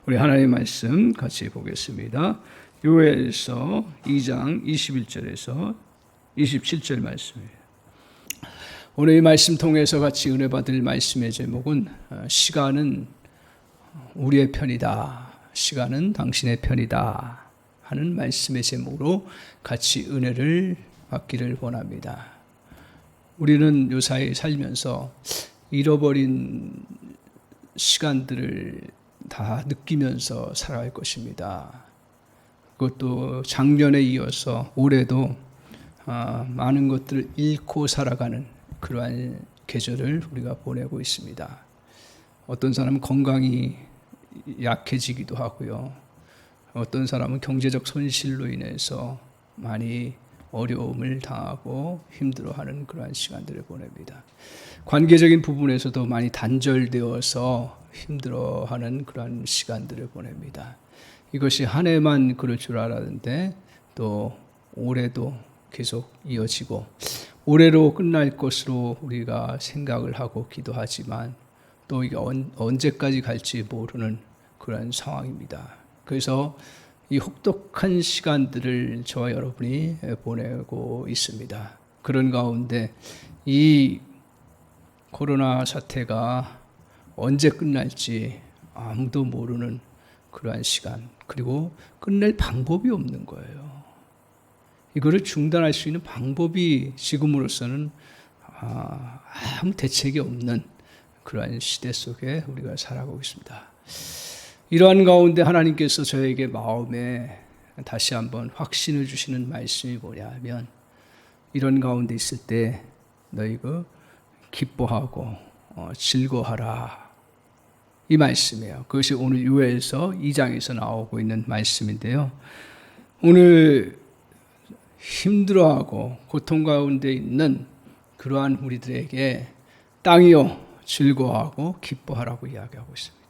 우리 하나님의 말씀 같이 보겠습니다. 요엘서 2장 21절에서 27절 말씀이에요. 오늘 이 말씀 통해서 같이 은혜 받을 말씀의 제목은 시간은 우리의 편이다. 시간은 당신의 편이다. 하는 말씀의 제목으로 같이 은혜를 받기를 원합니다. 우리는 요사이 살면서 잃어버린 시간들을 다 느끼면서 살아갈 것입니다. 그것도 작년에 이어서 올해도 많은 것들을 잃고 살아가는 그러한 계절을 우리가 보내고 있습니다. 어떤 사람은 건강이 약해지기도 하고요. 어떤 사람은 경제적 손실로 인해서 많이 어려움을 당하고 힘들어하는 그러한 시간들을 보냅니다. 관계적인 부분에서도 많이 단절되어서 힘들어하는 그러한 시간들을 보냅니다. 이것이 한 해만 그럴 줄 알았는데 또 올해도 계속 이어지고 올해로 끝날 것으로 우리가 생각을 하고 기도하지만 또 이게 언제까지 갈지 모르는 그런 상황입니다. 그래서 이 혹독한 시간들을 저와 여러분이 보내고 있습니다. 그런 가운데 이 코로나 사태가 언제 끝날지 아무도 모르는 그러한 시간, 그리고 끝낼 방법이 없는 거예요. 이거를 중단할 수 있는 방법이 지금으로서는 아무 대책이 없는 그러한 시대 속에 우리가 살아가고 있습니다. 이러한 가운데 하나님께서 저에게 마음에 다시 한번 확신을 주시는 말씀이 뭐냐 하면, 이런 가운데 있을 때 너희가 기뻐하고 즐거워하라, 이 말씀이에요. 그것이 오늘 요엘서 2장에서 나오고 있는 말씀인데요. 오늘 힘들어하고 고통 가운데 있는 그러한 우리들에게 땅이여 즐거워하고 기뻐하라고 이야기하고 있습니다.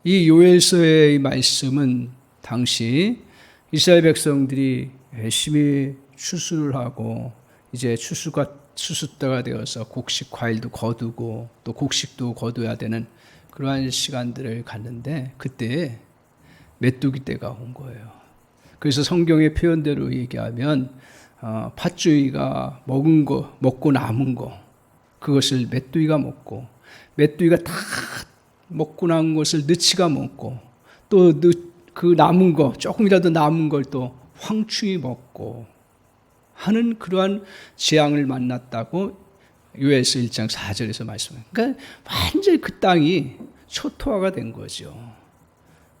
이 요엘서의 말씀은 당시 이스라엘 백성들이 열심히 추수를 하고 이제 추수 때가 되어서 곡식 과일도 거두고 또 곡식도 거둬야 되는 그러한 시간들을 갔는데, 그때 메뚜기 때가 온 거예요. 그래서 성경의 표현대로 얘기하면 팥주의가 먹고 남은 거, 그것을 메뚜기가 먹고, 메뚜기가 다 먹고 남은 것을 느치가 먹고, 또 그 남은 거, 조금이라도 남은 걸 또 황충이 먹고 하는 그러한 재앙을 만났다고 요엘서 1장 4절에서 말씀해요. 그러니까 완전히 그 땅이 초토화가 된 거죠.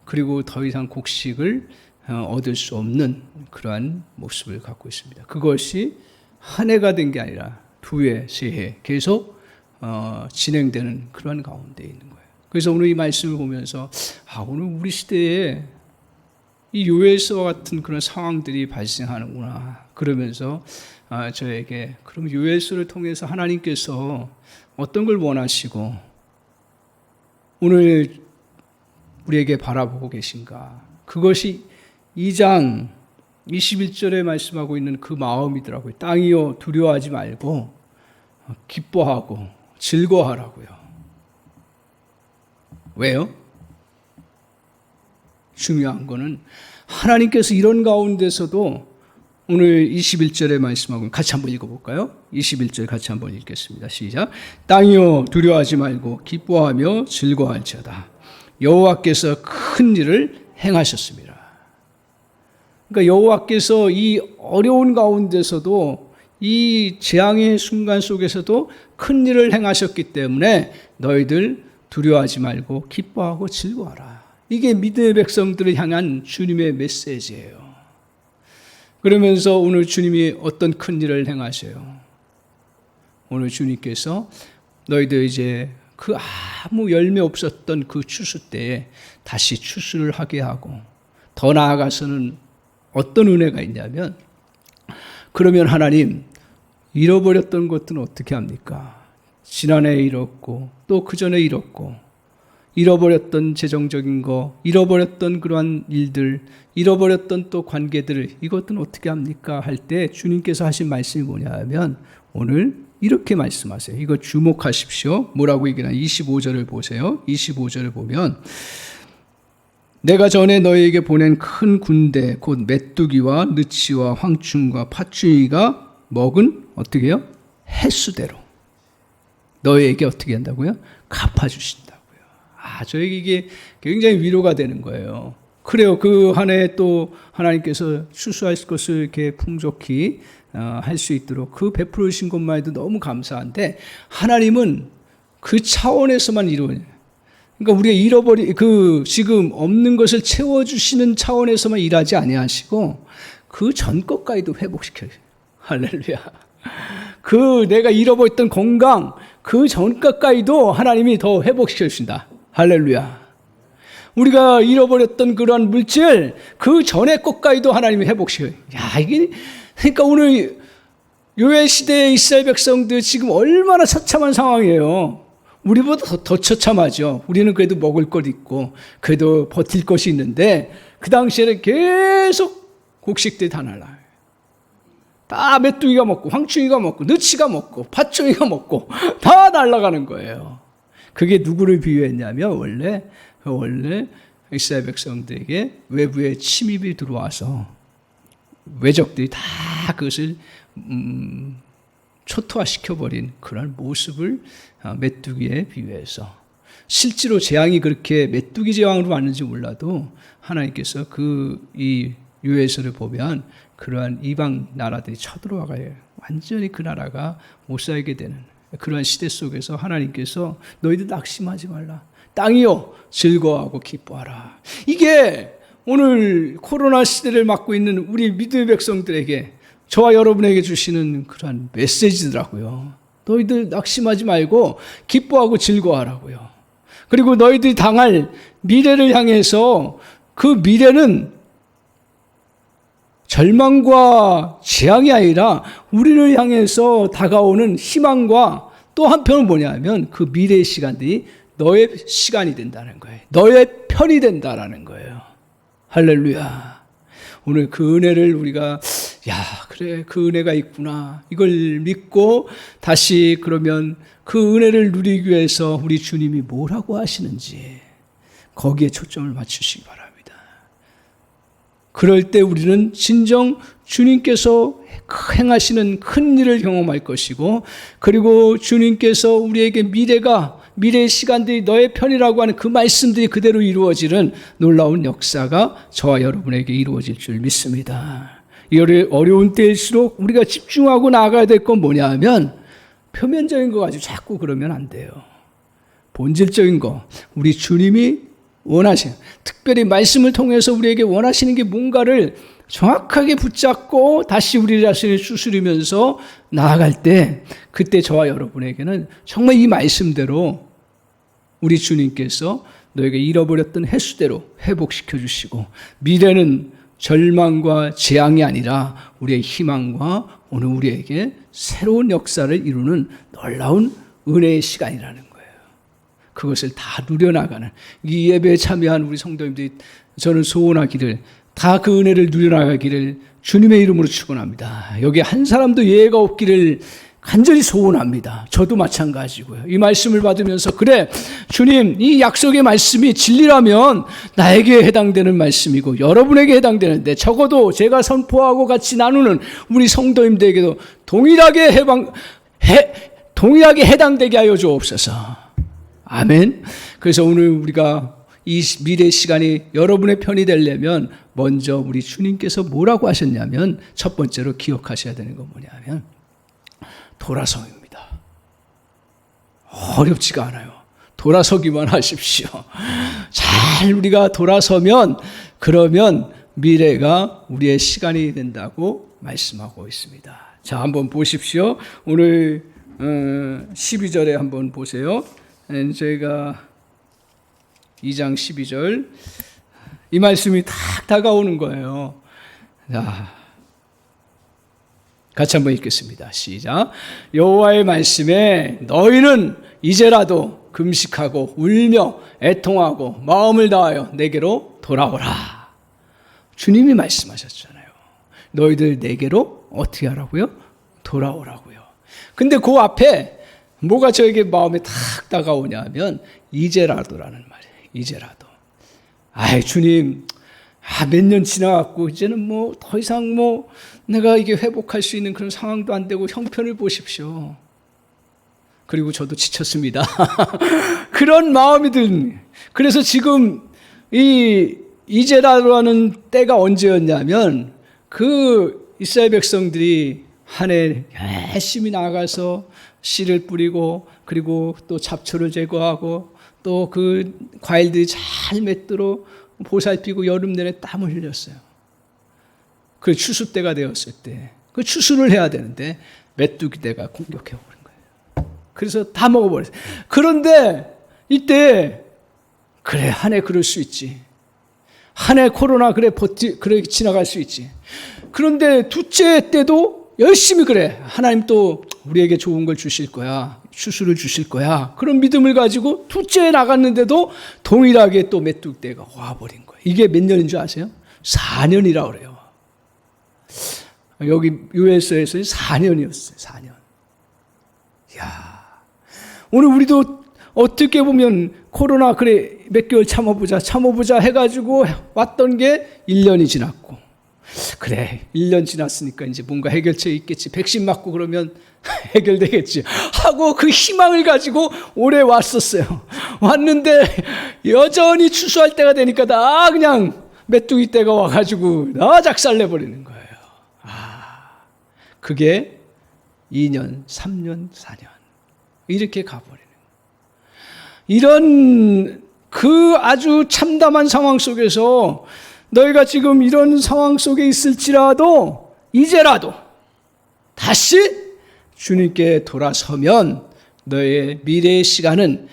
그리고 더 이상 곡식을 얻을 수 없는 그러한 모습을 갖고 있습니다. 그것이 한 해가 된 게 아니라 두 해, 세 해 계속 진행되는 그런 가운데 있는 거예요. 그래서 오늘 이 말씀을 보면서 오늘 우리 시대에 이 요엘서와 같은 그런 상황들이 발생하는구나, 그러면서 저에게 그럼 요엘서를 통해서 하나님께서 어떤 걸 원하시고 오늘 우리에게 바라보고 계신가, 그것이 2장 21절에 말씀하고 있는 그 마음이더라고요. 땅이여 두려워하지 말고 기뻐하고 즐거워하라고요. 왜요? 중요한 거는 하나님께서 이런 가운데서도 오늘 21절에 말씀하고 같이 한번 읽어볼까요? 21절 같이 한번 읽겠습니다. 시작. 땅이여 두려워하지 말고 기뻐하며 즐거워할지어다. 여호와께서 큰 일을 행하셨습니다. 그러니까 여호와께서 이 어려운 가운데서도 이 재앙의 순간 속에서도 큰 일을 행하셨기 때문에 너희들 두려워하지 말고 기뻐하고 즐거워하라. 이게 믿음의 백성들을 향한 주님의 메시지예요. 그러면서 오늘 주님이 어떤 큰 일을 행하셔요? 오늘 주님께서 너희들 이제 그 아무 열매 없었던 그 추수 때에 다시 추수를 하게 하고, 더 나아가서는 어떤 은혜가 있냐면, 그러면 하나님 잃어버렸던 것들은 어떻게 합니까? 지난해 잃었고 또 그 전에 잃었고, 잃어버렸던 재정적인 거, 잃어버렸던 그러한 일들, 잃어버렸던 또 관계들을 이것들은 어떻게 합니까? 할 때 주님께서 하신 말씀이 뭐냐 하면, 오늘 이렇게 말씀하세요. 이거 주목하십시오. 뭐라고 얘기하나 25절을 보세요. 25절을 보면 내가 전에 너희에게 보낸 큰 군대 곧 메뚜기와 느치와 황충과 팥죽이가 먹은 어떻게 해요? 횟수대로 너희에게 어떻게 한다고요? 갚아주신다고요. 저에게 이게 굉장히 위로가 되는 거예요. 그래요. 그 한 해 또 하나님께서 추수할 것을 이렇게 풍족히 할 수 있도록 그 베풀어 주신 것만 해도 너무 감사한데 하나님은 그 차원에서만 이루어요. 그러니까 우리가 지금 없는 것을 채워주시는 차원에서만 일하지 아니하시고 그 전 것까지도 회복시켜요. 할렐루야. 그 내가 잃어버렸던 건강 그 전 것까지도 하나님이 더 회복시켜 주신다. 할렐루야. 우리가 잃어버렸던 그러한 물질 그 전의 것까지도 하나님이 회복시켜요. 이게 그러니까 오늘 요엘 시대의 이스라엘 백성들 지금 얼마나 처참한 상황이에요. 우리보다 더 처참하죠. 우리는 그래도 먹을 것 있고 그래도 버틸 것이 있는데 그 당시에는 계속 곡식들이 다 날라요. 다 메뚜기가 먹고 황충이가 먹고 느치가 먹고 팥종이가 먹고 다 날아가는 거예요. 그게 누구를 비유했냐면 원래 이스라엘 백성들에게 외부의 침입이 들어와서 외적들이 다 그것을 초토화시켜버린 그런 모습을 메뚜기에 비유해서 실제로 재앙이 그렇게 메뚜기 재앙으로 왔는지 몰라도 하나님께서 이 요엘서를 보면 그러한 이방 나라들이 쳐들어와가요. 완전히 그 나라가 못 살게 되는 그러한 시대 속에서 하나님께서 너희들 낙심하지 말라. 땅이요 즐거워하고 기뻐하라. 이게 오늘 코로나 시대를 맞고 있는 우리 믿음의 백성들에게 저와 여러분에게 주시는 그러한 메시지더라고요. 너희들 낙심하지 말고 기뻐하고 즐거워하라고요. 그리고 너희들이 당할 미래를 향해서 그 미래는 절망과 재앙이 아니라 우리를 향해서 다가오는 희망과 또 한편은 뭐냐면 그 미래의 시간들이 너의 시간이 된다는 거예요. 너의 편이 된다라는 거예요. 할렐루야. 오늘 그 은혜를 우리가 그래 그 은혜가 있구나 이걸 믿고 다시 그러면 그 은혜를 누리기 위해서 우리 주님이 뭐라고 하시는지 거기에 초점을 맞추시기 바랍니다. 그럴 때 우리는 진정 주님께서 행하시는 큰 일을 경험할 것이고 그리고 주님께서 우리에게 미래의 시간들이 너의 편이라고 하는 그 말씀들이 그대로 이루어지는 놀라운 역사가 저와 여러분에게 이루어질 줄 믿습니다. 이 어려운 때일수록 우리가 집중하고 나아가야 될 건 뭐냐 하면 표면적인 거 가지고 자꾸 그러면 안 돼요. 본질적인 거 우리 주님이 원하시는 특별히 말씀을 통해서 우리에게 원하시는 게 뭔가를 정확하게 붙잡고 다시 우리 자신을 추스리면서 나아갈 때 그때 저와 여러분에게는 정말 이 말씀대로 우리 주님께서 너에게 잃어버렸던 횟수대로 회복시켜 주시고 미래는 절망과 재앙이 아니라 우리의 희망과 오늘 우리에게 새로운 역사를 이루는 놀라운 은혜의 시간이라는 거예요. 그것을 다 누려나가는 이 예배에 참여한 우리 성도님들이 저는 소원하기를 다 그 은혜를 누려나가기를 주님의 이름으로 축원합니다. 여기 한 사람도 예외가 없기를 간절히 소원합니다. 저도 마찬가지고요. 이 말씀을 받으면서 그래 주님 이 약속의 말씀이 진리라면 나에게 해당되는 말씀이고 여러분에게 해당되는데 적어도 제가 선포하고 같이 나누는 우리 성도님들에게도 동일하게 해당되게 하여 주옵소서. 아멘. 그래서 오늘 우리가 이 미래 시간이 여러분의 편이 되려면 먼저 우리 주님께서 뭐라고 하셨냐면 첫 번째로 기억하셔야 되는 건 뭐냐면 돌아서입니다. 어렵지가 않아요. 돌아서기만 하십시오. 잘 우리가 돌아서면 그러면 미래가 우리의 시간이 된다고 말씀하고 있습니다. 자, 한번 보십시오. 오늘 12절에 한번 보세요. 저희가 2장 12절 이 말씀이 딱 다가오는 거예요. 자, 같이 한번 읽겠습니다. 시작. 여호와의 말씀에 너희는 이제라도 금식하고 울며 애통하고 마음을 다하여 내게로 돌아오라. 주님이 말씀하셨잖아요. 너희들 내게로 어떻게 하라고요? 돌아오라고요. 근데 그 앞에 뭐가 저에게 마음에 탁 다가오냐면 이제라도라는 말이에요. 이제라도. 아이 주님, 몇 년 지나갔고 이제는 뭐 더 이상 뭐 내가 이게 회복할 수 있는 그런 상황도 안 되고 형편을 보십시오. 그리고 저도 지쳤습니다. 그런 마음이 든. 그래서 지금 이 이제라도라는 때가 언제였냐면 그 이스라엘 백성들이 한 해 열심히 나가서 씨를 뿌리고 그리고 또 잡초를 제거하고 또 그 과일들이 잘 맺도록 보살피고 여름 내내 땀을 흘렸어요. 그 추수 때가 되었을 때 그 추수를 해야 되는데 메뚜기 떼가 공격해 오는 거예요. 그래서 다 먹어버렸어요. 그런데 이때 그래 한 해 그럴 수 있지. 한 해 코로나 그래 지나갈 수 있지. 그런데 둘째 때도 열심히 그래. 하나님 또 우리에게 좋은 걸 주실 거야. 추수를 주실 거야. 그런 믿음을 가지고 둘째에 나갔는데도 동일하게 또 메뚜기 떼가 와버린 거예요. 이게 몇 년인 줄 아세요? 4년이라고 그래요. 여기 US에서는 4년이었어요. 4년. 이야. 오늘 우리도 어떻게 보면 코로나 그래 몇 개월 참아보자 해가지고 왔던 게 1년이 지났고 그래 1년 지났으니까 이제 뭔가 해결책이 있겠지. 백신 맞고 그러면 해결되겠지 하고 그 희망을 가지고 올해 왔었어요. 왔는데 여전히 추수할 때가 되니까 다 그냥 메뚜기 떼가 와가지고 다 작살내버리는 거예요. 그게 2년, 3년, 4년 이렇게 가버리는 거예요. 이런 그 아주 참담한 상황 속에서 너희가 지금 이런 상황 속에 있을지라도 이제라도 다시 주님께 돌아서면 너의 미래의 시간은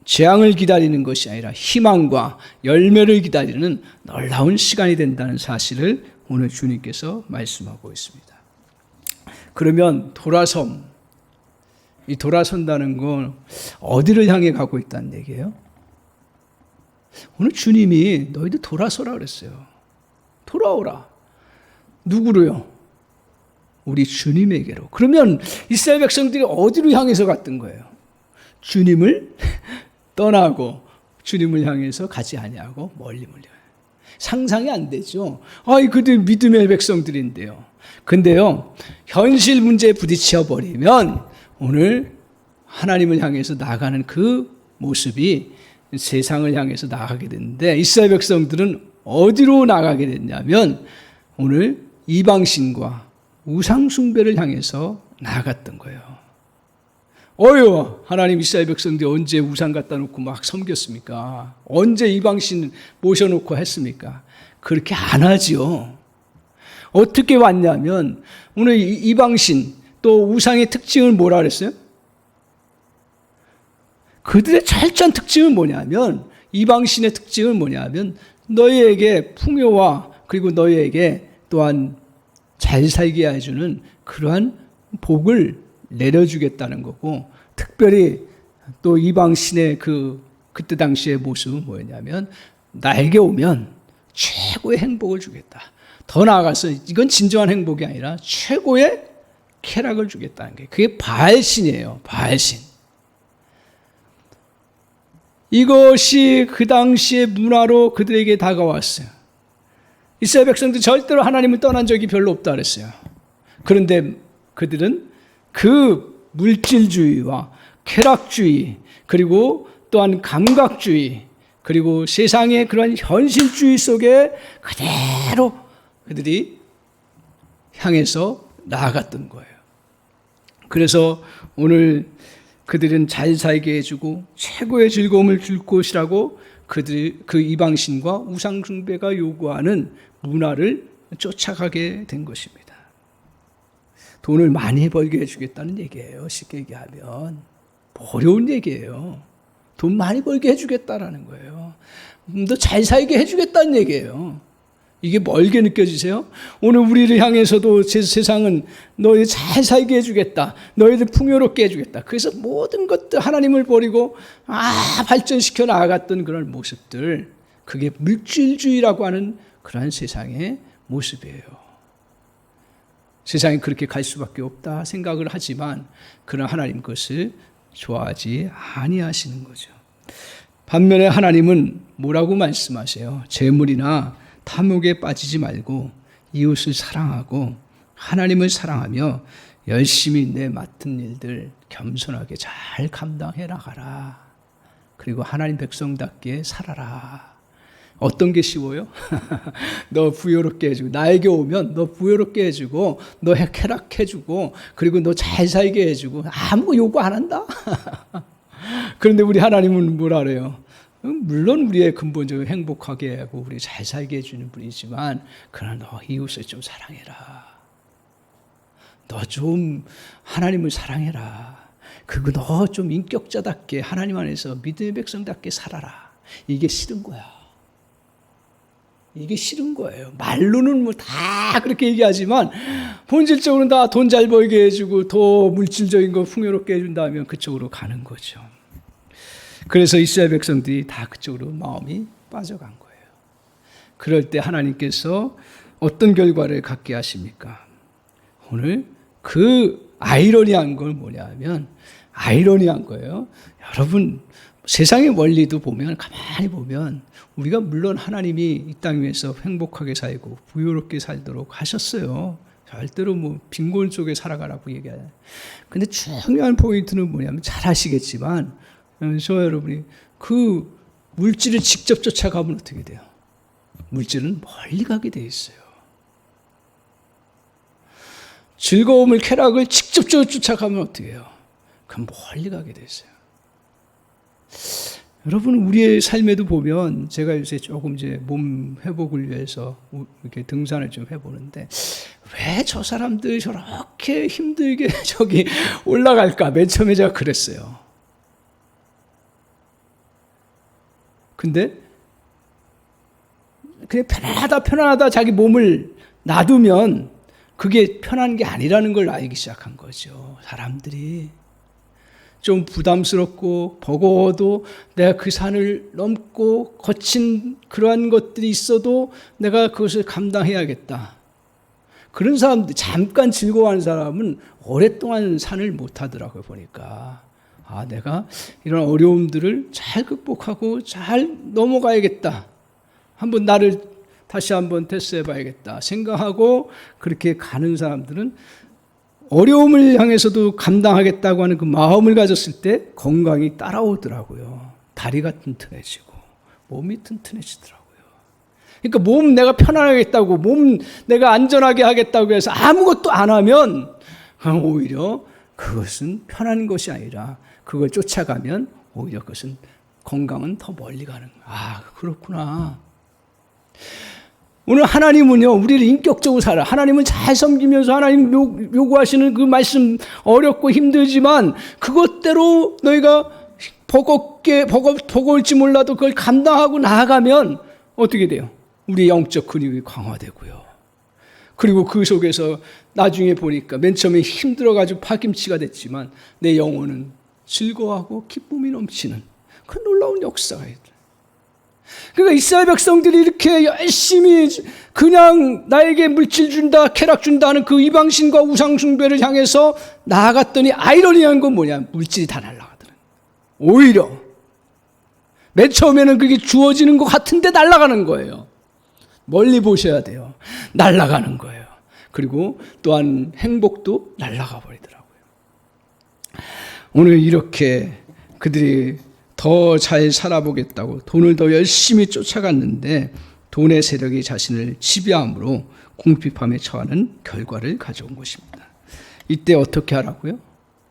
재앙을 기다리는 것이 아니라 희망과 열매를 기다리는 놀라운 시간이 된다는 사실을 오늘 주님께서 말씀하고 있습니다. 그러면 이 돌아선다는 건 어디를 향해 가고 있다는 얘기예요? 오늘 주님이 너희들 돌아서라 그랬어요. 돌아오라. 누구로요? 우리 주님에게로. 그러면 이스라엘 백성들이 어디로 향해서 갔던 거예요? 주님을 떠나고 주님을 향해서 가지 아니하고 멀리 상상이 안 되죠. 그들 믿음의 백성들인데요. 근데요, 현실 문제에 부딪혀 버리면 오늘 하나님을 향해서 나아가는 그 모습이 세상을 향해서 나아가게 되는데 이스라엘 백성들은 어디로 나가게 됐냐면 오늘 이방신과 우상숭배를 향해서 나아갔던 거예요. 하나님 이스라엘 백성들이 언제 우상 갖다 놓고 막 섬겼습니까? 언제 이방신 모셔놓고 했습니까? 그렇게 안 하지요. 어떻게 왔냐면 오늘 이방신 또 우상의 특징을 뭐라 그랬어요? 그들의 철저한 특징은 뭐냐면 이방신의 특징은 뭐냐면 너희에게 풍요와 그리고 너희에게 또한 잘 살게 해주는 그러한 복을 내려주겠다는 거고 특별히 또 이방신의 그때 당시의 모습은 뭐였냐면 나에게 오면 최고의 행복을 주겠다. 더 나아가서 이건 진정한 행복이 아니라 최고의 쾌락을 주겠다는 게 그게 바알신이에요. 바알신. 이것이 그 당시의 문화로 그들에게 다가왔어요. 이스라엘 백성들 절대로 하나님을 떠난 적이 별로 없다 그랬어요. 그런데 그들은 그 물질주의와 쾌락주의 그리고 또한 감각주의 그리고 세상의 그런 현실주의 속에 그대로 그들이 향해서 나아갔던 거예요. 그래서 오늘 그들은 잘 살게 해주고 최고의 즐거움을 줄 것이라고 그 이방신과 우상숭배가 요구하는 문화를 쫓아가게 된 것입니다. 돈을 많이 벌게 해주겠다는 얘기예요. 쉽게 얘기하면 어려운 얘기예요. 돈 많이 벌게 해주겠다라는 거예요. 더 잘 살게 해주겠다는 얘기예요. 이게 멀게 느껴지세요? 오늘 우리를 향해서도 세상은 너희 잘 살게 해주겠다. 너희들 풍요롭게 해주겠다. 그래서 모든 것들 하나님을 버리고 발전시켜 나아갔던 그런 모습들, 그게 물질주의라고 하는 그러한 세상의 모습이에요. 세상이 그렇게 갈 수밖에 없다 생각을 하지만 그러나 하나님 그것을 좋아하지 아니하시는 거죠. 반면에 하나님은 뭐라고 말씀하세요? 재물이나 탐욕에 빠지지 말고 이웃을 사랑하고 하나님을 사랑하며 열심히 내 맡은 일들 겸손하게 잘 감당해 나가라. 그리고 하나님 백성답게 살아라. 어떤 게 쉬워요? 너 부유롭게 해주고, 나에게 오면 너 부유롭게 해주고, 너 쾌락해주고, 그리고 너 잘 살게 해주고, 아무 요구 안 한다? 그런데 우리 하나님은 뭐라 그래요? 물론 우리의 근본적으로 행복하게 하고 우리 잘 살게 해주는 분이지만 그러나 너 이웃을 좀 사랑해라. 너 좀 하나님을 사랑해라. 그리고 너 좀 인격자답게 하나님 안에서 믿음의 백성답게 살아라. 이게 싫은 거야. 이게 싫은 거예요. 말로는 뭐 다 그렇게 얘기하지만 본질적으로는 다 돈 잘 벌게 해주고 더 물질적인 거 풍요롭게 해준다면 그쪽으로 가는 거죠. 그래서 이스라엘 백성들이 다 그쪽으로 마음이 빠져간 거예요. 그럴 때 하나님께서 어떤 결과를 갖게 하십니까? 오늘 그 아이러니한 걸 뭐냐면 아이러니한 거예요. 여러분 세상의 원리도 보면 가만히 보면 우리가 물론 하나님이 이 땅 위에서 행복하게 살고 부유롭게 살도록 하셨어요. 절대로 뭐 빈곤 속에 살아가라고 얘기해요. 근데 중요한 포인트는 뭐냐면 잘 아시겠지만 저 여러분이 그 물질을 직접 쫓아가면 어떻게 돼요? 물질은 멀리 가게 돼 있어요. 즐거움을 쾌락을 직접적으로 쫓아가면 어떻게 해요? 그럼 멀리 가게 돼 있어요. 여러분 우리의 삶에도 보면 제가 요새 조금 이제 몸 회복을 위해서 이렇게 등산을 좀 해보는데 왜 저 사람들 저렇게 힘들게 저기 올라갈까? 맨 처음에 제가 그랬어요. 근데 그냥 편안하다 자기 몸을 놔두면 그게 편한 게 아니라는 걸 알기 시작한 거죠. 사람들이 좀 부담스럽고 버거워도 내가 그 산을 넘고 거친 그러한 것들이 있어도 내가 그것을 감당해야겠다. 그런 사람들, 잠깐 즐거워하는 사람은 오랫동안 산을 못 하더라고요, 보니까. 아, 내가 이런 어려움들을 잘 극복하고 잘 넘어가야겠다. 한번 나를 다시 한번 테스트해 봐야겠다 생각하고 그렇게 가는 사람들은 어려움을 향해서도 감당하겠다고 하는 그 마음을 가졌을 때 건강이 따라오더라고요. 다리가 튼튼해지고 몸이 튼튼해지더라고요. 그러니까 몸 내가 편안하겠다고 몸 내가 안전하게 하겠다고 해서 아무것도 안 하면 오히려 그것은 편한 것이 아니라 그걸 쫓아가면 오히려 그것은 건강은 더 멀리 가는 거야. 아, 그렇구나. 오늘 하나님은요, 우리를 인격적으로 살아. 하나님은 잘 섬기면서 하나님 요구하시는 그 말씀 어렵고 힘들지만 그것대로 너희가 버거울지 몰라도 그걸 감당하고 나아가면 어떻게 돼요? 우리 영적 근육이 강화되고요. 그리고 그 속에서 나중에 보니까 맨 처음에 힘들어가지고 파김치가 됐지만 내 영혼은 즐거워하고 기쁨이 넘치는 그 놀라운 역사가 있다. 그러니까 이스라엘 백성들이 이렇게 열심히 그냥 나에게 물질 준다, 쾌락 준다는 그 이방신과 우상숭배를 향해서 나아갔더니 아이러니한 건 뭐냐? 물질이 다 날아가더라. 오히려 맨 처음에는 그게 주어지는 것 같은데 날아가는 거예요. 멀리 보셔야 돼요. 날아가는 거예요. 그리고 또한 행복도 날아가 버리더라고요. 오늘 이렇게 그들이 더 잘 살아보겠다고 돈을 더 열심히 쫓아갔는데 돈의 세력이 자신을 지배함으로 궁핍함에 처하는 결과를 가져온 것입니다. 이때 어떻게 하라고요?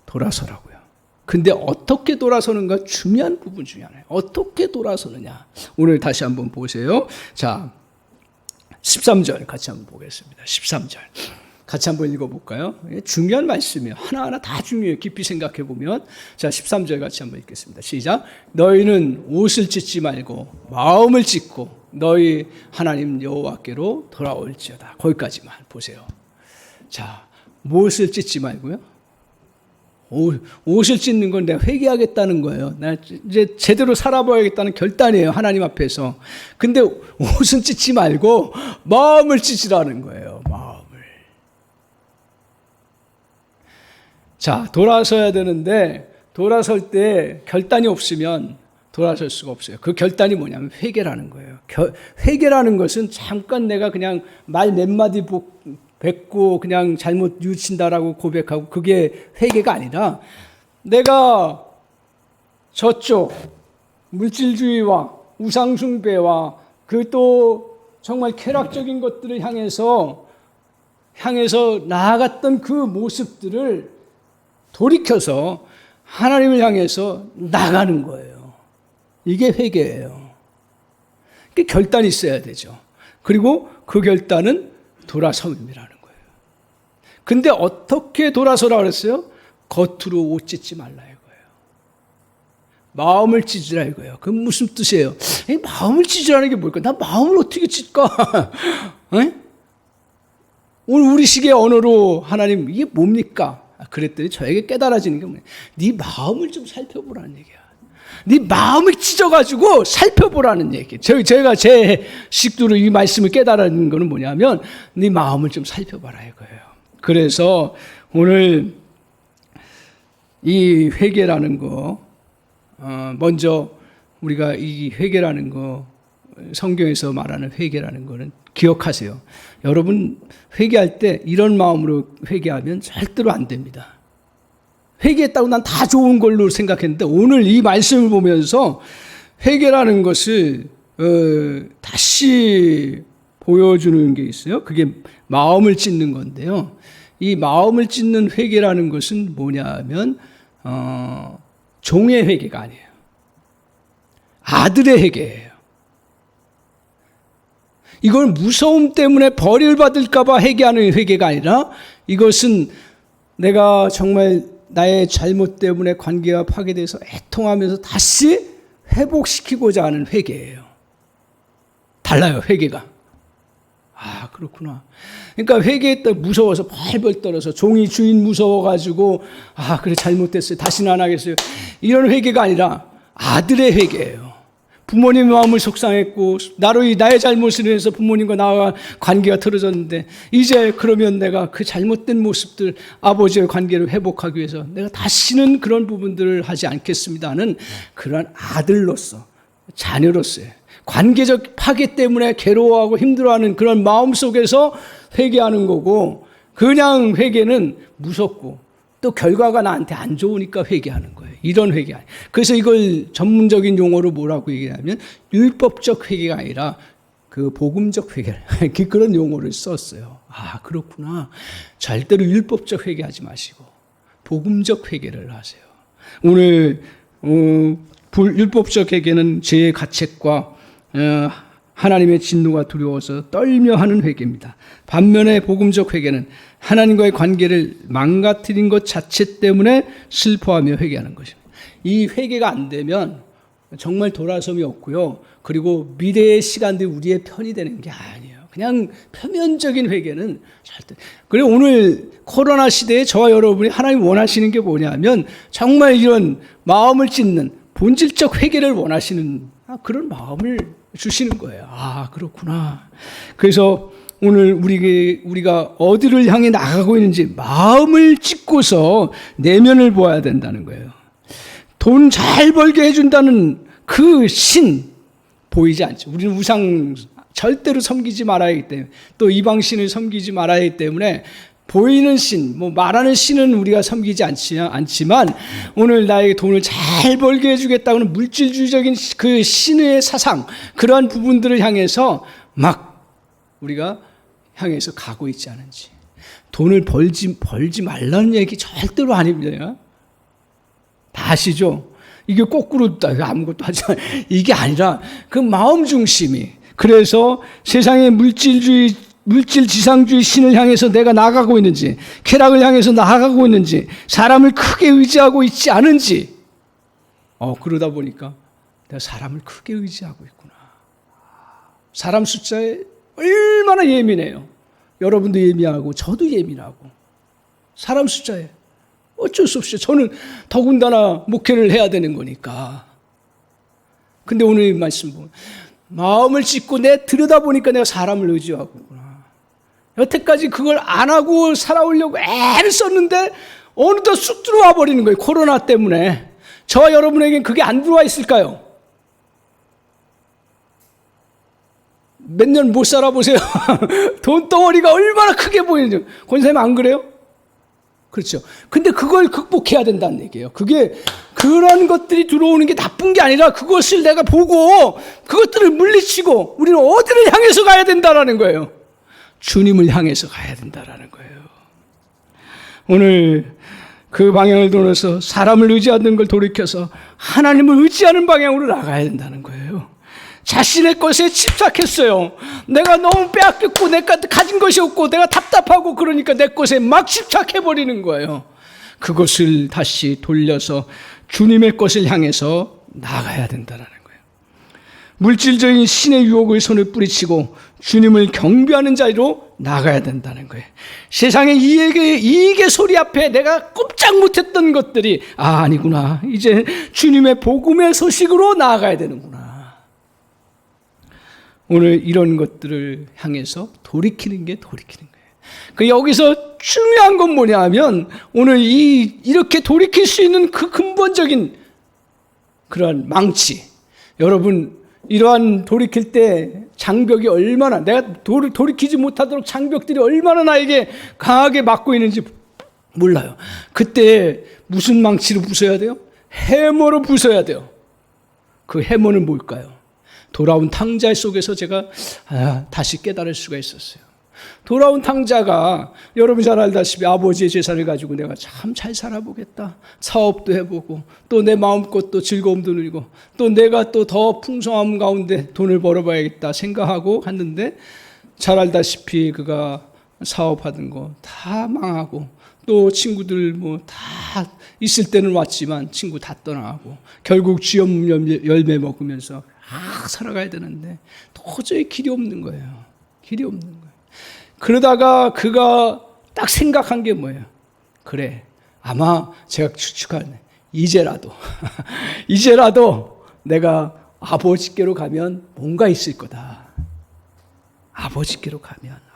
돌아서라고요. 근데 어떻게 돌아서는가 중요한 부분 중에 하나예요. 어떻게 돌아서느냐. 오늘 다시 한번 보세요. 자, 13절 같이 한번 보겠습니다. 13절. 같이 한번 읽어볼까요? 중요한 말씀이에요. 하나하나 다 중요해요. 깊이 생각해 보면. 자, 13절 같이 한번 읽겠습니다. 시작. 너희는 옷을 찢지 말고 마음을 찢고 너희 하나님 여호와께로 돌아올지어다. 거기까지만 보세요. 자, 무엇을 찢지 말고요? 옷을 찢는 건 내가 회개하겠다는 거예요. 나 이제 제대로 살아봐야겠다는 결단이에요. 하나님 앞에서. 근데 옷은 찢지 말고 마음을 찢으라는 거예요. 마음을. 자, 돌아서야 되는데 돌아설 때 결단이 없으면 돌아설 수가 없어요. 그 결단이 뭐냐면 회개라는 거예요. 회개라는 것은 잠깐 내가 그냥 말 몇 마디 뱉고 그냥 잘못 뉘우친다라고 고백하고 그게 회개가 아니라 내가 저쪽 물질주의와 우상숭배와 그 또 정말 쾌락적인 것들을 향해서 나아갔던 그 모습들을 돌이켜서 하나님을 향해서 나가는 거예요. 이게 회개예요. 그 결단이 있어야 되죠. 그리고 그 결단은 돌아섬이라는 거예요. 근데 어떻게 돌아서라 그랬어요? 겉으로 옷 찢지 말라 이거예요. 마음을 찢으라 이거예요. 그 무슨 뜻이에요? 마음을 찢으라는 게 뭘까? 나 마음을 어떻게 찢까? 오늘 우리식의 언어로 하나님 이게 뭡니까? 그랬더니 저에게 깨달아지는 게 뭐냐? 네 마음을 좀 살펴보라는 얘기야. 네 마음을 찢어가지고 살펴보라는 얘기. 제가 제 식도로 이 말씀을 깨달은 거는 뭐냐면 네 마음을 좀 살펴봐라 이거예요. 그래서 오늘 이 회개라는 거 먼저 우리가 이 회개라는 거 성경에서 말하는 회개라는 거는 기억하세요. 여러분 회개할 때 이런 마음으로 회개하면 절대로 안 됩니다. 회개했다고 난 다 좋은 걸로 생각했는데 오늘 이 말씀을 보면서 회개라는 것을 다시 보여주는 게 있어요. 그게 마음을 찢는 건데요. 이 마음을 찢는 회개라는 것은 뭐냐면 종의 회개가 아니에요. 아들의 회개예요. 이걸 무서움 때문에 벌을 받을까 봐 회개하는 회개가 아니라 이것은 내가 정말 나의 잘못 때문에 관계가 파괴돼서 애통하면서 다시 회복시키고자 하는 회개예요. 달라요, 회개가. 아, 그렇구나. 그러니까 회개했다 무서워서 벌벌 떨어서 종이 주인 무서워가지고 아, 그래 잘못됐어요. 다시는 안 하겠어요. 이런 회개가 아니라 아들의 회개예요. 부모님의 마음을 속상했고 나의 잘못으로 해서 부모님과 나와 관계가 틀어졌는데 이제 그러면 내가 그 잘못된 모습들 아버지의 관계를 회복하기 위해서 내가 다시는 그런 부분들을 하지 않겠습니다는 그런 아들로서 자녀로서의 관계적 파괴 때문에 괴로워하고 힘들어하는 그런 마음 속에서 회개하는 거고 그냥 회개는 무섭고 또 결과가 나한테 안 좋으니까 회개하는 거예요. 이런 회개 아니에요. 그래서 이걸 전문적인 용어로 뭐라고 얘기하면 율법적 회개가 아니라 그 복음적 회개 그런 용어를 썼어요. 아, 그렇구나. 절대로 율법적 회개하지 마시고 복음적 회개를 하세요. 오늘 율법적 회개는 죄의 가책과 하나님의 진노가 두려워서 떨며 하는 회개입니다. 반면에 복음적 회개는 하나님과의 관계를 망가뜨린 것 자체 때문에 슬퍼하며 회개하는 것입니다. 이 회개가 안 되면 정말 돌아섬이 없고요. 그리고 미래의 시간들이 우리의 편이 되는 게 아니에요. 그냥 표면적인 회개는 절대. 그리고 오늘 코로나 시대에 저와 여러분이 하나님 원하시는 게 뭐냐면 정말 이런 마음을 찢는 본질적 회개를 원하시는 그런 마음을 주시는 거예요. 아, 그렇구나. 그래서 오늘 우리가 어디를 향해 나가고 있는지 마음을 찢고서 내면을 보아야 된다는 거예요. 돈 잘 벌게 해준다는 그 신 보이지 않죠. 우리는 우상 절대로 섬기지 말아야 하기 때문에 또 이방신을 섬기지 말아야 하기 때문에 보이는 신, 말하는 신은 우리가 섬기지 않지만 오늘 나에게 돈을 잘 벌게 해주겠다고는 물질주의적인 그 신의 사상 그러한 부분들을 향해서 막 우리가 향해서 가고 있지 않은지. 돈을 벌지 말라는 얘기 절대로 아닙니다. 다 아시죠? 이게 거꾸로 아무것도 하지 않아요. 이게 아니라 그 마음 중심이. 그래서 세상의 물질 지상주의 신을 향해서 내가 나아가고 있는지, 쾌락을 향해서 나아가고 있는지, 사람을 크게 의지하고 있지 않은지, 그러다 보니까 내가 사람을 크게 의지하고 있구나. 사람 숫자에 얼마나 예민해요. 여러분도 예민하고 저도 예민하고 사람 숫자에 어쩔 수 없이 저는 더군다나 목회를 해야 되는 거니까. 근데 오늘 이 말씀 보면 마음을 찢고 들여다보니까 내가 사람을 의지하고 있구나. 여태까지 그걸 안 하고 살아오려고 애를 썼는데 어느덧 쑥 들어와 버리는 거예요. 코로나 때문에. 저와 여러분에겐 그게 안 들어와 있을까요? 몇 년 못 살아보세요. 돈덩어리가 얼마나 크게 보이는지. 권사님 안 그래요? 그렇죠. 근데 그걸 극복해야 된다는 얘기예요. 그런 것들이 들어오는 게 나쁜 게 아니라 그것을 내가 보고 그것들을 물리치고 우리는 어디를 향해서 가야 된다라는 거예요. 주님을 향해서 가야 된다라는 거예요. 오늘 그 방향을 돌아서 사람을 의지하는 걸 돌이켜서 하나님을 의지하는 방향으로 나가야 된다는 거예요. 자신의 것에 집착했어요. 내가 너무 빼앗겼고 내가 가진 것이 없고 내가 답답하고 그러니까 내 것에 막 집착해버리는 거예요. 그것을 다시 돌려서 주님의 것을 향해서 나가야 된다는 거예요. 물질적인 신의 유혹을 손에 뿌리치고 주님을 경배하는 자리로 나가야 된다는 거예요. 세상의 이익의 소리 앞에 내가 꼼짝 못했던 것들이 아니구나. 이제 주님의 복음의 소식으로 나아가야 되는구나. 오늘 이런 것들을 향해서 돌이키는 거예요. 여기서 중요한 건 뭐냐면 오늘 이렇게 돌이킬 수 있는 그 근본적인 그러한 망치. 여러분 이러한 돌이킬 때 장벽이 얼마나 내가 돌이키지 못하도록 장벽들이 얼마나 나에게 강하게 막고 있는지 몰라요. 그때 무슨 망치로 부숴야 돼요? 해머로 부숴야 돼요. 그 해머는 뭘까요? 돌아온 탕자 속에서 제가 다시 깨달을 수가 있었어요. 돌아온 탕자가 여러분 잘 알다시피 아버지의 재산을 가지고 내가 참 잘 살아보겠다. 사업도 해보고 또 내 마음껏 즐거움도 누리고 또 내가 또 더 풍성함 가운데 돈을 벌어봐야겠다 생각하고 갔는데 잘 알다시피 그가 사업하던 거 다 망하고 또 친구들 다 있을 때는 왔지만 친구 다 떠나가고 결국 쥐업 열매 먹으면서 살아가야 되는데 도저히 길이 없는 거예요. 그러다가 그가 딱 생각한 게 뭐예요? 그래, 아마 제가 추측하는 이제라도 내가 아버지께로 가면 뭔가 있을 거다. 아버지께로 가면.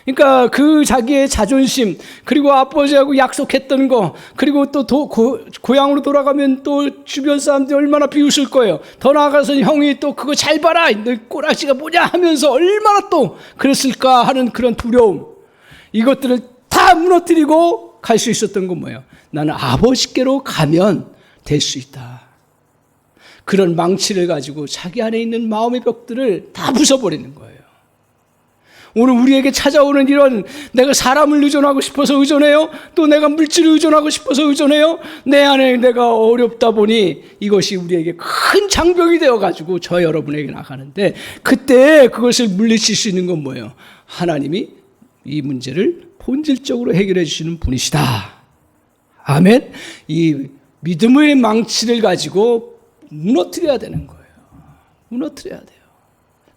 그러니까 그 자기의 자존심 그리고 아버지하고 약속했던 거 그리고 또 고향으로 돌아가면 또 주변 사람들이 얼마나 비웃을 거예요. 더 나아가서 형이 또 그거 잘 봐라 너 꼬라지가 뭐냐 하면서 얼마나 또 그랬을까 하는 그런 두려움 이것들을 다 무너뜨리고 갈 수 있었던 건 뭐예요? 나는 아버지께로 가면 될 수 있다. 그런 망치를 가지고 자기 안에 있는 마음의 벽들을 다 부숴버리는 거예요. 오늘 우리에게 찾아오는 이런 내가 사람을 의존하고 싶어서 의존해요. 또 내가 물질을 의존하고 싶어서 의존해요. 내 안에 내가 어렵다 보니 이것이 우리에게 큰 장벽이 되어가지고 저 여러분에게 나가는데 그때 그것을 물리칠 수 있는 건 뭐예요? 하나님이 이 문제를 본질적으로 해결해 주시는 분이시다. 아멘. 이 믿음의 망치를 가지고 무너뜨려야 되는 거예요. 무너뜨려야 돼요.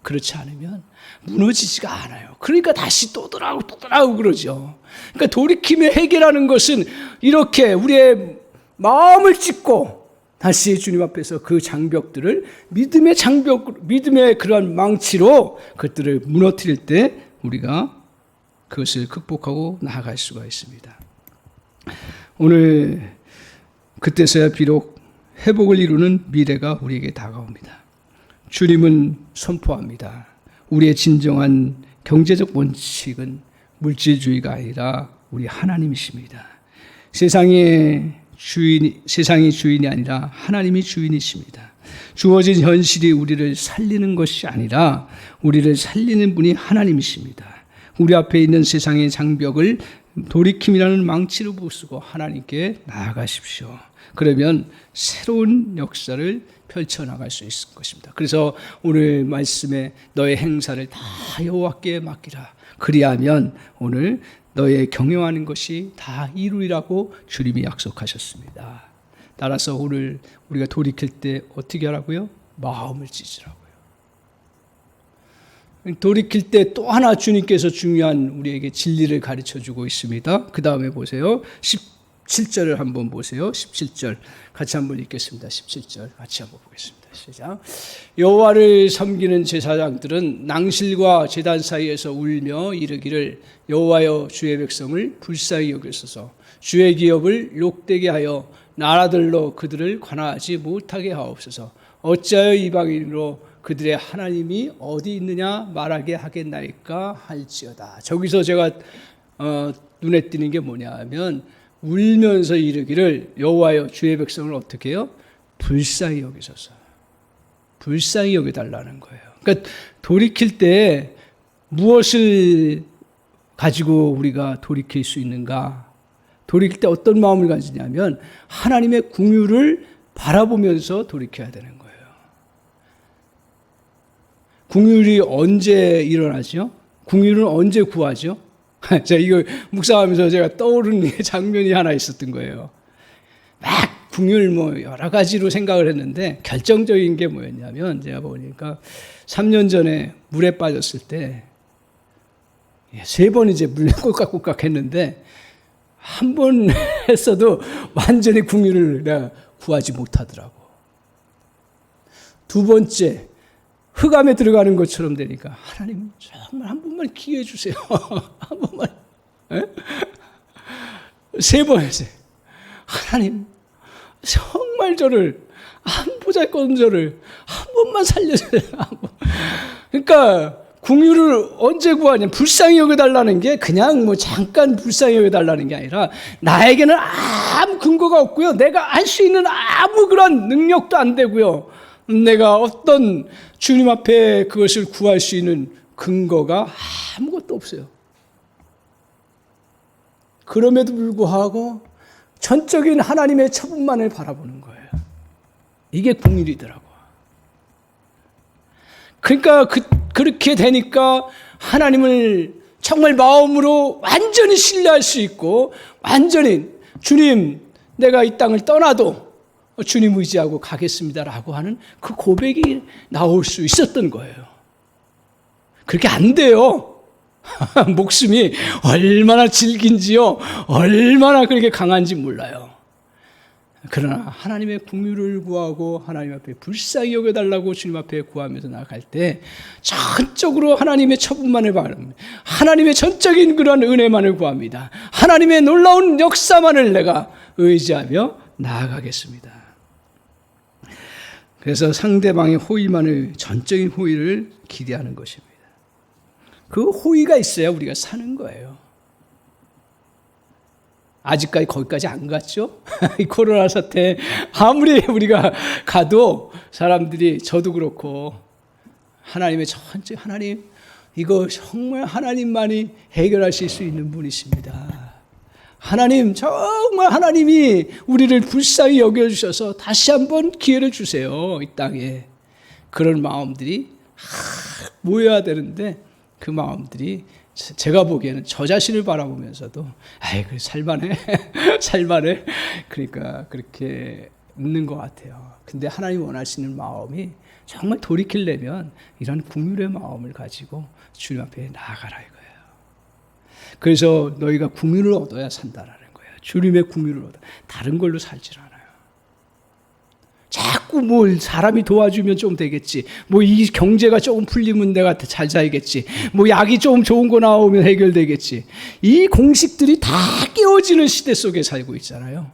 그렇지 않으면 무너지지가 않아요. 그러니까 다시 또 돌아오고 그러죠. 그러니까 돌이킴의 해결하는 것은 이렇게 우리의 마음을 찢고 다시 주님 앞에서 그 장벽들을 믿음의 그러한 망치로 그것들을 무너뜨릴 때 우리가 그것을 극복하고 나아갈 수가 있습니다. 오늘 그때서야 비록 회복을 이루는 미래가 우리에게 다가옵니다. 주님은 선포합니다. 우리의 진정한 경제적 원칙은 물질주의가 아니라 우리 하나님이십니다. 세상이 주인이 아니라 하나님이 주인이십니다. 주어진 현실이 우리를 살리는 것이 아니라 우리를 살리는 분이 하나님이십니다. 우리 앞에 있는 세상의 장벽을 돌이킴이라는 망치로 부수고 하나님께 나아가십시오. 그러면 새로운 역사를 펼쳐나갈 수 있을 것입니다. 그래서 오늘 말씀에 너의 행사를 다 여호와께 맡기라. 그리하면 오늘 너의 경영하는 것이 다 이루리라고 주님이 약속하셨습니다. 따라서 오늘 우리가 돌이킬 때 어떻게 하라고요? 마음을 찢으라고요. 돌이킬 때 또 하나 주님께서 중요한 우리에게 진리를 가르쳐주고 있습니다. 그 다음에 보세요. 17절을 한번 보세요. 17절 같이 한번 읽겠습니다. 17절 같이 한번 보겠습니다. 시작. 여호와를 섬기는 제사장들은 낭실과 제단 사이에서 울며 이르기를 여호와여 주의 백성을 불쌍히 여기소서 주의 기업을 욕되게 하여 나라들로 그들을 관하지 못하게 하옵소서 어찌하여 이방인으로 그들의 하나님이 어디 있느냐 말하게 하겠나이까 할지어다. 저기서 제가 눈에 띄는 게 뭐냐 하면 울면서 이르기를 여호와여 주의 백성을 어떻게 해요? 불쌍히 여기소서. 불쌍히 여겨달라는 거예요. 그러니까 돌이킬 때 무엇을 가지고 우리가 돌이킬 수 있는가? 돌이킬 때 어떤 마음을 가지냐면 하나님의 궁유를 바라보면서 돌이켜야 되는 거예요. 궁유이 언제 일어나죠? 궁유는 언제 구하죠? 자, 이거 묵상하면서 제가 떠오르는 장면이 하나 있었던 거예요. 막 궁유를 뭐 여러 가지로 생각을 했는데 결정적인 게 뭐였냐면 제가 보니까 3년 전에 물에 빠졌을 때 3번 이제 물에 꼴깍꼴깍 했는데 한 번 했어도 완전히 궁유를 내가 구하지 못하더라고. 두 번째 흑암에 들어가는 것처럼 되니까 하나님 정말 한 번만 기회 주세요. 한 번만. 세 번 했어요. 하나님 정말 저를 안 보잘것없는 저를 한 번만 살려주세요. 그러니까 궁유를 언제 구하냐? 불쌍히 여겨달라는 게 그냥 뭐 잠깐 불쌍히 여겨달라는 게 아니라 나에게는 아무 근거가 없고요. 내가 할 수 있는 아무 그런 능력도 안 되고요. 내가 어떤 주님 앞에 그것을 구할 수 있는 근거가 아무것도 없어요. 그럼에도 불구하고 전적인 하나님의 처분만을 바라보는 거예요. 이게 궁일이더라고. 그러니까 그렇게 되니까 하나님을 정말 마음으로 완전히 신뢰할 수 있고 완전히 주님 내가 이 땅을 떠나도 주님 의지하고 가겠습니다라고 하는 그 고백이 나올 수 있었던 거예요. 그렇게 안 돼요. 목숨이 얼마나 질긴지요, 얼마나 그렇게 강한지 몰라요. 그러나 하나님의 긍휼을 구하고 하나님 앞에 불쌍히 여겨달라고 주님 앞에 구하면서 나아갈 때 전적으로 하나님의 처분만을 바랍니다. 하나님의 전적인 그런 은혜만을 구합니다. 하나님의 놀라운 역사만을 내가 의지하며 나아가겠습니다. 그래서 상대방의 호의만을, 전적인 호의를 기대하는 것입니다. 그 호의가 있어야 우리가 사는 거예요. 아직까지 거기까지 안 갔죠? 이 코로나 사태 아무리 우리가 가도 사람들이, 저도 그렇고, 하나님의 전적, 하나님 이거 정말 하나님만이 해결하실 수 있는 분이십니다. 하나님 정말 하나님이 우리를 불쌍히 여겨주셔서 다시 한번 기회를 주세요. 이 땅에. 그런 마음들이 모여야 되는데 그 마음들이 제가 보기에는 저 자신을 바라보면서도 그래 살만해 살만해 그러니까 그렇게 있는 것 같아요. 근데 하나님 원하시는 마음이 정말 돌이키려면 이런 긍휼의 마음을 가지고 주님 앞에 나아가라 이거예요. 그래서 너희가 긍휼을 얻어야 산다라는 거예요. 주님의 긍휼을 얻어. 다른 걸로 살질 않아요. 자꾸 뭘 사람이 도와주면 좀 되겠지. 뭐 이 경제가 조금 풀리면 내가 잘 살겠지. 뭐 약이 좀 좋은 거 나오면 해결되겠지. 이 공식들이 다 깨어지는 시대 속에 살고 있잖아요.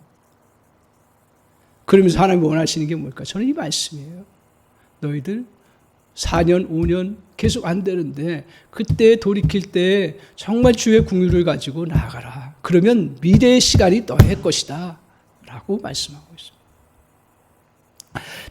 그러면서 하나님 원하시는 게 뭘까? 저는 이 말씀이에요. 너희들 4년, 5년 계속 안 되는데 그때 돌이킬 때 정말 주의 긍휼을 가지고 나아가라. 그러면 미래의 시간이 너의 것이다 라고 말씀하고 있습니다.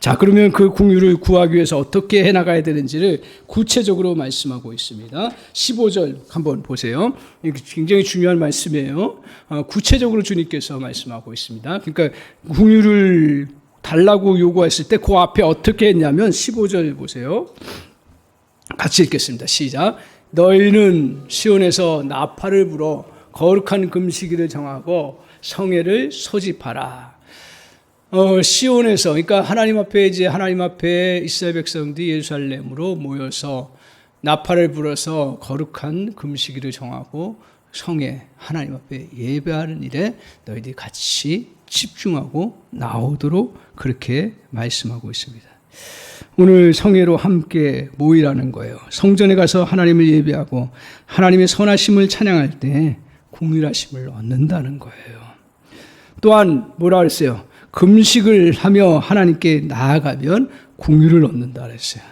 자, 그러면 그 긍휼을 구하기 위해서 어떻게 해나가야 되는지를 구체적으로 말씀하고 있습니다. 15절 한번 보세요. 이게 굉장히 중요한 말씀이에요. 구체적으로 주님께서 말씀하고 있습니다. 그러니까 긍휼을 달라고 요구했을 때 그 앞에 어떻게 했냐면 15절 보세요. 같이 읽겠습니다. 시작. 너희는 시온에서 나팔을 불어 거룩한 금식일을 정하고 성회를 소집하라. 시온에서, 그러니까 하나님 앞에 이스라엘 백성들이 예루살렘으로 모여서 나팔을 불어서 거룩한 금식일을 정하고 성회, 하나님 앞에 예배하는 일에 너희들이 같이 집중하고 나오도록 그렇게 말씀하고 있습니다. 오늘 성회로 함께 모이라는 거예요. 성전에 가서 하나님을 예배하고 하나님의 선하심을 찬양할 때 긍휼하심을 얻는다는 거예요. 또한 뭐라 그랬어요? 금식을 하며 하나님께 나아가면 긍휼을 얻는다 그랬어요.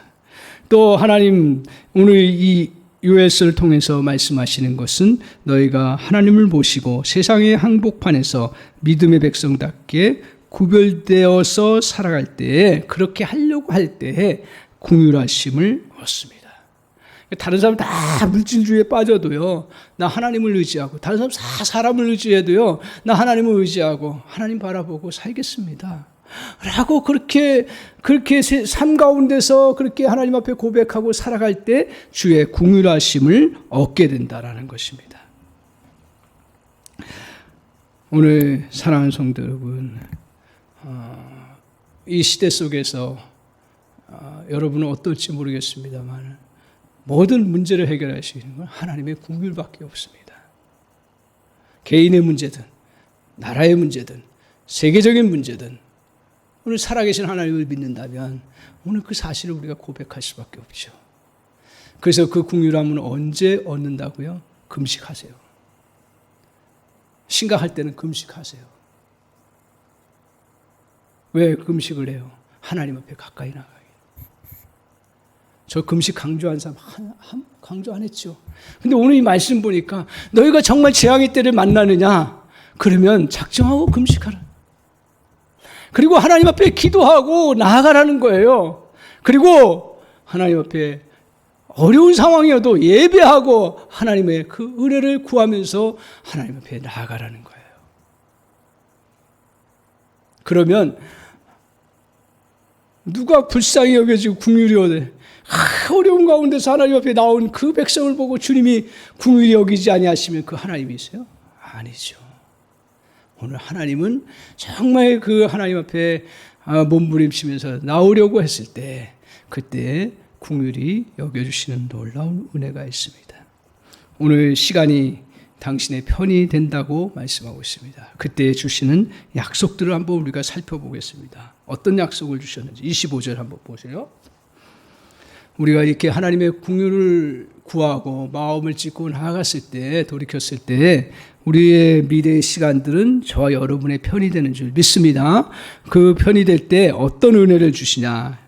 또 하나님 오늘 이 요엘서를 통해서 말씀하시는 것은 너희가 하나님을 보시고 세상의 한복판에서 믿음의 백성답게 구별되어서 살아갈 때에, 그렇게 하려고 할 때에 긍휼하심을 얻습니다. 다른 사람 다 물질주의에 빠져도요, 나 하나님을 의지하고, 다른 사람 다 사람을 의지해도요, 나 하나님을 의지하고 하나님 바라보고 살겠습니다 라고 그렇게 삶 가운데서 그렇게 하나님 앞에 고백하고 살아갈 때 주의 긍휼하심을 얻게 된다라는 것입니다. 오늘 사랑하는 성도 여러분, 이 시대 속에서 여러분은 어떨지 모르겠습니다만 모든 문제를 해결하시는 건 하나님의 긍휼밖에 없습니다. 개인의 문제든 나라의 문제든 세계적인 문제든 오늘 살아계신 하나님을 믿는다면 오늘 그 사실을 우리가 고백할 수밖에 없죠. 그래서 그 긍휼함은 언제 얻는다고요? 금식하세요. 심각할 때는 금식하세요. 왜 금식을 해요? 하나님 앞에 가까이 나가기. 저 금식 강조한 사람 강조 안 했죠. 근데 오늘 이 말씀 보니까 너희가 정말 재앙의 때를 만나느냐? 그러면 작정하고 금식하라. 그리고 하나님 앞에 기도하고 나아가라는 거예요. 그리고 하나님 앞에 어려운 상황이어도 예배하고 하나님의 그 은혜를 구하면서 하나님 앞에 나아가라는 거예요. 그러면 누가 불쌍히 여겨지고 긍휼히 여겨, 어려운 가운데서 하나님 앞에 나온 그 백성을 보고 주님이 긍휼히 여기지 아니하시면 그 하나님이세요? 아니죠. 오늘 하나님은 정말 그 하나님 앞에 몸부림치면서 나오려고 했을 때 그때 긍휼히 여겨주시는 놀라운 은혜가 있습니다. 오늘 시간이 당신의 편이 된다고 말씀하고 있습니다. 그때 주시는 약속들을 한번 우리가 살펴보겠습니다. 어떤 약속을 주셨는지 25절 한번 보세요. 우리가 이렇게 하나님의 긍휼을 구하고 마음을 찢고 나아갔을 때, 돌이켰을 때 우리의 미래의 시간들은 저와 여러분의 편이 되는 줄 믿습니다. 그 편이 될 때 어떤 은혜를 주시냐,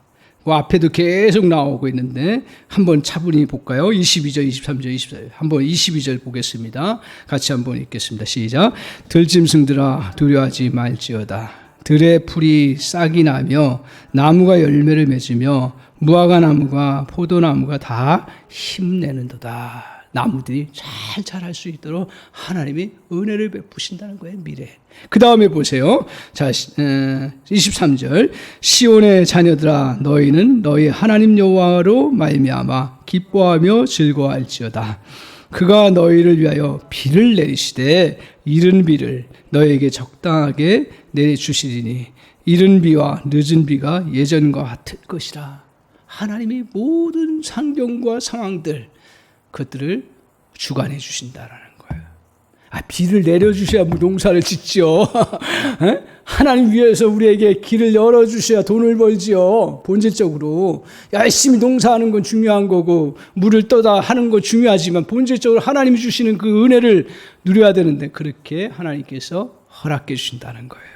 그 앞에도 계속 나오고 있는데 한번 차분히 볼까요? 22절, 23절, 24절. 한번 22절 보겠습니다. 같이 한번 읽겠습니다. 시작. 들짐승들아 두려워하지 말지어다. 들의 풀이 싹이 나며 나무가 열매를 맺으며 무화과 나무가 포도나무가 다 힘내는도다. 나무들이 잘 자랄 수 있도록 하나님이 은혜를 베푸신다는 거예요. 미래. 그 다음에 보세요. 자, 23절. 시온의 자녀들아 너희는 너희 하나님 여호와로 말미암아 기뻐하며 즐거워할지어다. 그가 너희를 위하여 비를 내리시되 이른 비를 너희에게 적당하게 내려주시리니 이른 비와 늦은 비가 예전과 같을 것이라. 하나님이 모든 환경과 상황들 그것들을 주관해 주신다라는 거예요. 비를 내려주셔야 농사를 짓죠. 하나님 위해서 우리에게 길을 열어주셔야 돈을 벌지요. 본질적으로 열심히 농사하는 건 중요한 거고 물을 떠다 하는 거 중요하지만 본질적으로 하나님이 주시는 그 은혜를 누려야 되는데 그렇게 하나님께서 허락해 주신다는 거예요.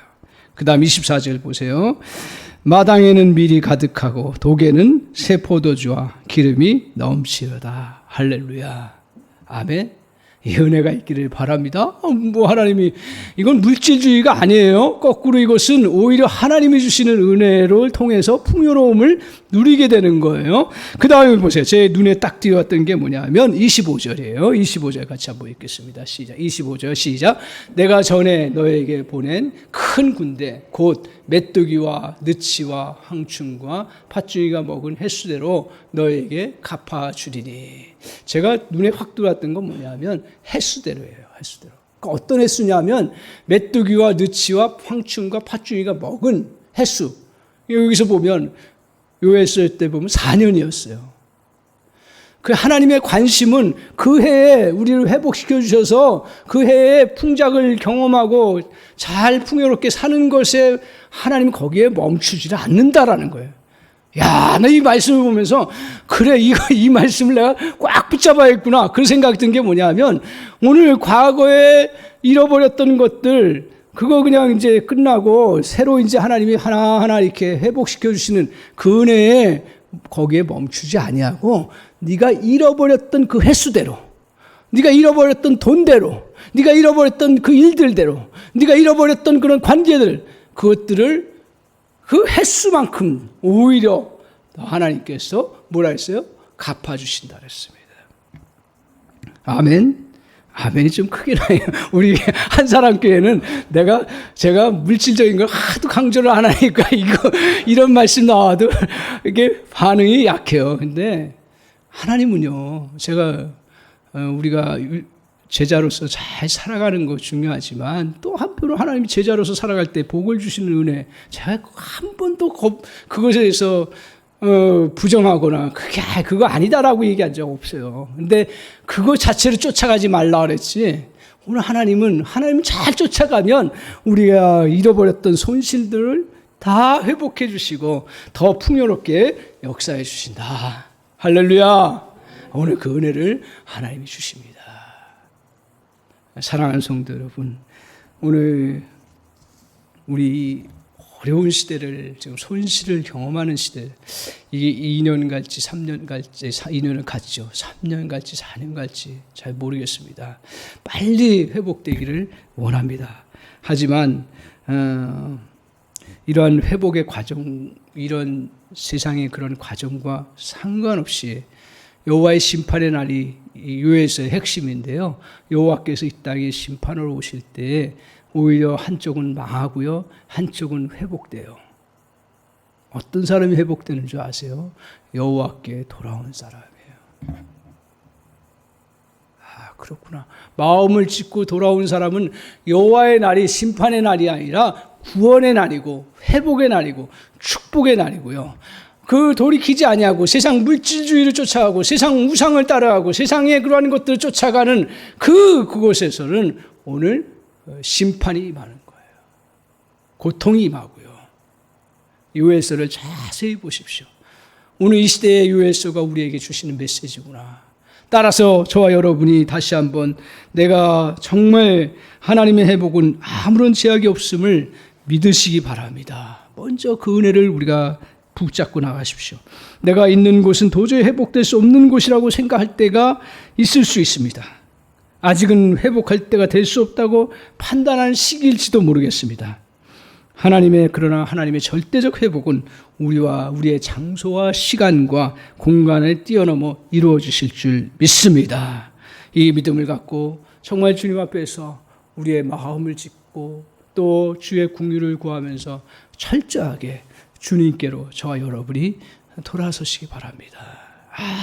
그 다음 24절 보세요. 마당에는 밀이 가득하고 독에는 새 포도주와 기름이 넘치려다. 할렐루야. 아멘. 이 은혜가 있기를 바랍니다. 하나님이 이건 물질주의가 아니에요. 거꾸로 이것은 오히려 하나님이 주시는 은혜를 통해서 풍요로움을 누리게 되는 거예요. 그 다음에 보세요. 제 눈에 딱 띄었던 게 뭐냐면 25절이에요. 25절 같이 한번 읽겠습니다. 시작. 25절 시작. 내가 전에 너에게 보낸 큰 군대 곧 메뚜기와 느치와 황충과 팥중이가 먹은 횟수대로 너에게 갚아주리니. 제가 눈에 확 들어왔던 건 뭐냐면 횟수대로예요. 횟수대로. 그러니까 어떤 횟수냐면 메뚜기와 느치와 황충과 팥중이가 먹은 횟수. 여기서 보면 요했을 때 보면 4년이었어요. 그 하나님의 관심은 그 해에 우리를 회복시켜 주셔서 그 해에 풍작을 경험하고 잘 풍요롭게 사는 것에 하나님 거기에 멈추지를 않는다라는 거예요. 야, 나 이 말씀을 보면서 그래, 이 말씀을 내가 꽉 붙잡아야겠구나. 그런 생각이 든 게 뭐냐면, 오늘 과거에 잃어버렸던 것들, 그거 그냥 이제 끝나고 새로 이제 하나님이 하나하나 이렇게 회복시켜 주시는 그 은혜에 거기에 멈추지 아니하고, 네가 잃어버렸던 그 횟수대로, 네가 잃어버렸던 돈대로, 네가 잃어버렸던 그 일들대로, 네가 잃어버렸던 그런 관계들, 그것들을 그 횟수만큼 오히려 하나님께서 뭐라 했어요? 갚아주신다 그랬습니다. 아멘. 아멘이 좀 크게 나요. 우리 한 사람 교회는 제가 물질적인 걸 하도 강조를 안 하니까 이런 말씀 나와도 이게 반응이 약해요. 근데 하나님은요, 우리가 제자로서 잘 살아가는 거 중요하지만 또 한편으로 하나님이 제자로서 살아갈 때 복을 주시는 은혜, 제가 한 번도 그것에 대해서 부정하거나 그거 아니다라고 얘기한 적 없어요. 근데 그거 자체를 쫓아가지 말라 그랬지. 오늘 하나님은 잘 쫓아가면 우리가 잃어버렸던 손실들을 다 회복해 주시고 더 풍요롭게 역사해 주신다. 할렐루야. 오늘 그 은혜를 하나님이 주십니다. 사랑하는 성도 여러분, 오늘 우리 어려운 시대를 지금 손실을 경험하는 시대, 이게 2년 갈지 3년 갈지 2년을 갔죠. 3년 갈지 4년 갈지 잘 모르겠습니다. 빨리 회복되기를 원합니다. 하지만 이러한 회복의 과정, 이런 세상의 그런 과정과 상관없이 여호와의 심판의 날이 요에서의 핵심인데요. 여호와께서 이 땅에 심판으로 오실 때 오히려 한쪽은 망하고요, 한쪽은 회복돼요. 어떤 사람이 회복되는 줄 아세요? 여호와께 돌아오는 사람이에요. 아, 그렇구나. 마음을 짓고 돌아온 사람은 여호와의 날이 심판의 날이 아니라 구원의 날이고 회복의 날이고 축복의 날이고요. 그 돌이키지 아니하고 세상 물질주의를 쫓아가고 세상 우상을 따라가고 세상의 그러한 것들을 쫓아가는 그곳에서는 오늘 심판이 임하는 거예요. 고통이 임하고요. 요엘서를 자세히 보십시오. 오늘 이 시대의 요엘서가 우리에게 주시는 메시지구나. 따라서 저와 여러분이 다시 한번 내가 정말 하나님의 회복은 아무런 제약이 없음을 믿으시기 바랍니다. 먼저 그 은혜를 우리가 붙잡고 나가십시오. 내가 있는 곳은 도저히 회복될 수 없는 곳이라고 생각할 때가 있을 수 있습니다. 아직은 회복할 때가 될 수 없다고 판단한 시기일지도 모르겠습니다. 그러나 하나님의 절대적 회복은 우리의 장소와 시간과 공간을 뛰어넘어 이루어지실 줄 믿습니다. 이 믿음을 갖고 정말 주님 앞에서 우리의 마음을 짓고 또 주의 궁유를 구하면서 철저하게 주님께로 저와 여러분이 돌아서시기 바랍니다.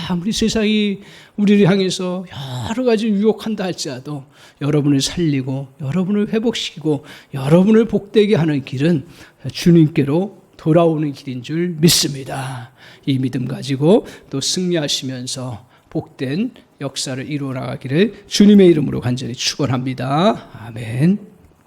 아무리 세상이 우리를 향해서 여러 가지 유혹한다 할지라도 여러분을 살리고 여러분을 회복시키고 여러분을 복되게 하는 길은 주님께로 돌아오는 길인 줄 믿습니다. 이 믿음 가지고 또 승리하시면서 복된 역사를 이루어 나가기를 주님의 이름으로 간절히 축원합니다. 아멘.